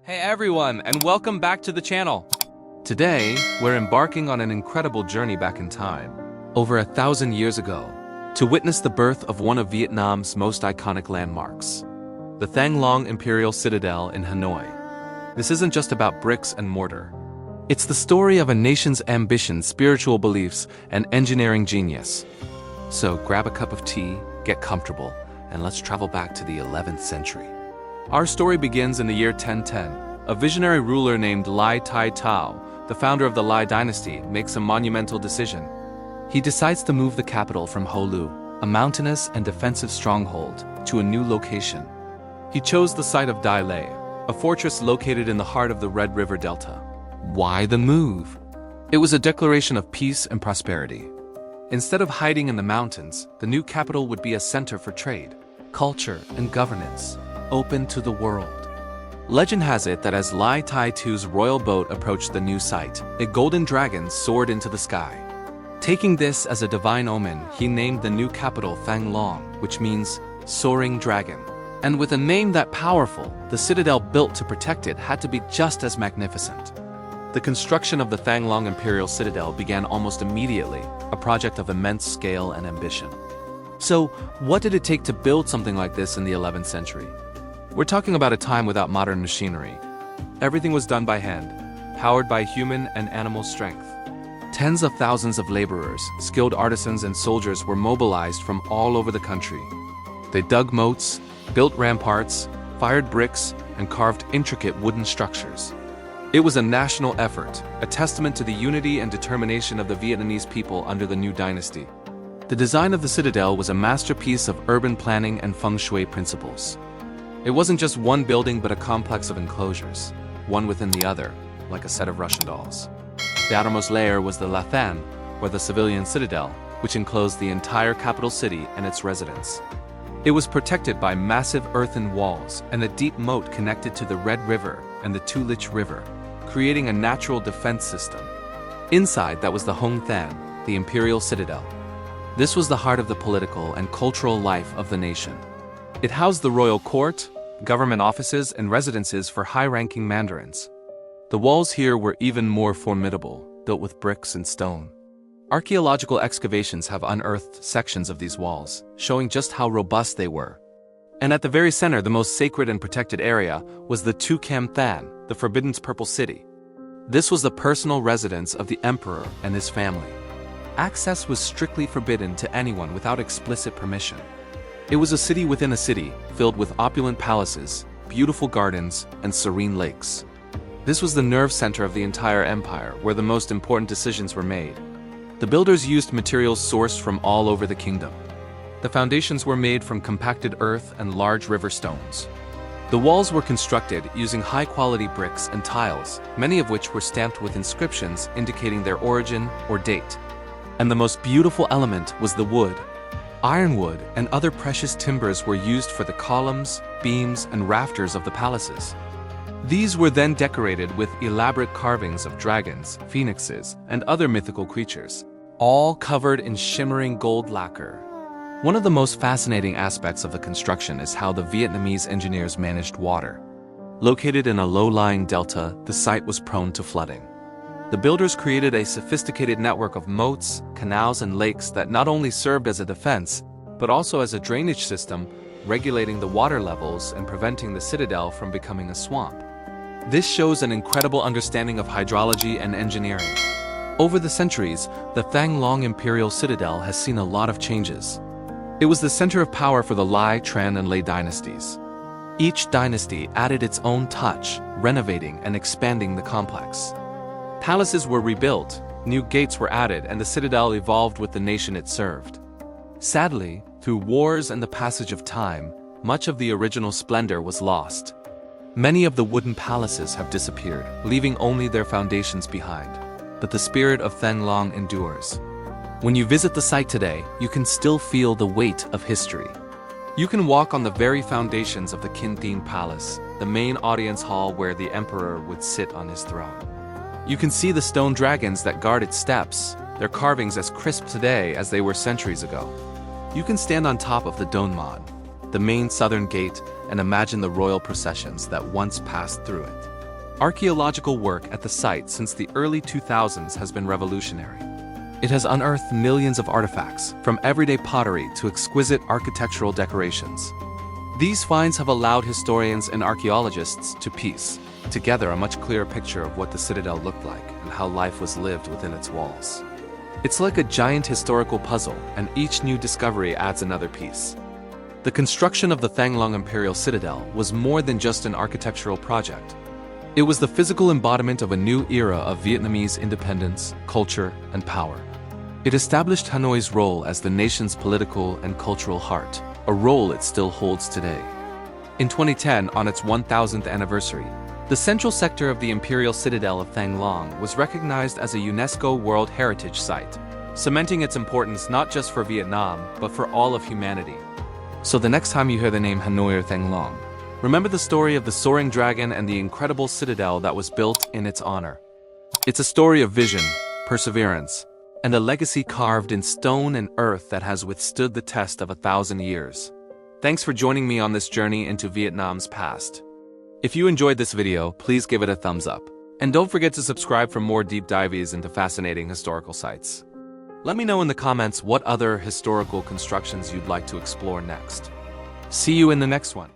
Hey everyone, and welcome back to the channel. Today, we're embarking on an incredible journey back in time, over 1,000 years ago, to witness the birth of one of Vietnam's most iconic landmarks, the Thang Long Imperial Citadel in Hanoi. This isn't just about bricks and mortar. It's the story of a nation's ambition, spiritual beliefs, and engineering genius. So grab a cup of tea, get comfortable, and let's travel back to the 11th century. Our story begins in the year 1010. A visionary ruler named Lai Tai Tao, the founder of the Lai dynasty, makes a monumental decision. He decides to move the capital from Ho Lu, a mountainous and defensive stronghold, to a new location. He chose the site of Dai Lai, a fortress located in the heart of the Red River Delta. Why the move? It was a declaration of peace and prosperity. Instead of hiding in the mountains, the new capital would be a center for trade, culture, and governance, open to the world. Legend has it that as Lai Tai Tu's royal boat approached the new site, a golden dragon soared into the sky. Taking this as a divine omen, he named the new capital Thang Long, which means soaring dragon. And with a name that powerful, the citadel built to protect it had to be just as magnificent. The construction of the Thang Long Imperial Citadel began almost immediately, a project of immense scale and ambition. So, what did it take to build something like this in the 11th century? We're talking about a time without modern machinery. Everything was done by hand, powered by human and animal strength. Tens of thousands of laborers, skilled artisans, and soldiers were mobilized from all over the country. They dug moats, built ramparts, fired bricks, and carved intricate wooden structures. It was a national effort, a testament to the unity and determination of the Vietnamese people under the new dynasty. The design of the citadel was a masterpiece of urban planning and feng shui principles. It wasn't just one building but a complex of enclosures, one within the other, like a set of Russian dolls. The outermost layer was the Lathan, or the civilian citadel, which enclosed the entire capital city and its residents. It was protected by massive earthen walls and a deep moat connected to the Red River and the Tulich River, creating a natural defense system. Inside, that was the Hong Than, the Imperial Citadel. This was the heart of the political and cultural life of the nation. It housed the royal court, government offices, and residences for high-ranking mandarins. The walls here were even more formidable, built with bricks and stone. Archaeological excavations have unearthed sections of these walls, showing just how robust they were. And at the very center, the most sacred and protected area, was the Tu Cam Than, the Forbidden Purple City. This was the personal residence of the emperor and his family. Access was strictly forbidden to anyone without explicit permission. It was a city within a city, filled with opulent palaces, beautiful gardens, and serene lakes. This was the nerve center of the entire empire, where the most important decisions were made. The builders used materials sourced from all over the kingdom. The foundations were made from compacted earth and large river stones. The walls were constructed using high-quality bricks and tiles, many of which were stamped with inscriptions indicating their origin or date. And the most beautiful element was the wood. Ironwood and other precious timbers were used for the columns, beams, and rafters of the palaces. These were then decorated with elaborate carvings of dragons, phoenixes, and other mythical creatures, all covered in shimmering gold lacquer. One of the most fascinating aspects of the construction is how the Vietnamese engineers managed water. Located in a low-lying delta, the site was prone to flooding. The builders created a sophisticated network of moats, canals, and lakes that not only served as a defense, but also as a drainage system, regulating the water levels and preventing the citadel from becoming a swamp. This shows an incredible understanding of hydrology and engineering. Over the centuries, the Thang Long Imperial Citadel has seen a lot of changes. It was the center of power for the Lai, Tran, and Lei dynasties. Each dynasty added its own touch, renovating and expanding the complex. Palaces were rebuilt, new gates were added, and the citadel evolved with the nation it served. Sadly, through wars and the passage of time, much of the original splendor was lost. Many of the wooden palaces have disappeared, leaving only their foundations behind. But the spirit of Thang Long endures. When you visit the site today, you can still feel the weight of history. You can walk on the very foundations of the Kin Tin Palace, the main audience hall where the emperor would sit on his throne. You can see the stone dragons that guard its steps, their carvings as crisp today as they were centuries ago. You can stand on top of the Don Mon, the main southern gate, and imagine the royal processions that once passed through it. Archaeological work at the site since the early 2000s has been revolutionary. It has unearthed millions of artifacts, from everyday pottery to exquisite architectural decorations. These finds have allowed historians and archaeologists to piece together a much clearer picture of what the citadel looked like and how life was lived within its walls. It's like a giant historical puzzle, and each new discovery adds another piece. The construction of the Thang Long Imperial Citadel was more than just an architectural project. It was the physical embodiment of a new era of Vietnamese independence, culture, and power. It established Hanoi's role as the nation's political and cultural heart, a role it still holds today. In 2010, on its 1000th anniversary, the central sector of the Imperial Citadel of Thang Long was recognized as a UNESCO World Heritage Site, cementing its importance not just for Vietnam, but for all of humanity. So the next time you hear the name Hanoi or Thang Long, remember the story of the soaring dragon and the incredible citadel that was built in its honor. It's a story of vision, perseverance, and a legacy carved in stone and earth that has withstood the test of 1,000 years. Thanks for joining me on this journey into Vietnam's past. If you enjoyed this video, please give it a thumbs up. And don't forget to subscribe for more deep dives into fascinating historical sites. Let me know in the comments what other historical constructions you'd like to explore next. See you in the next one.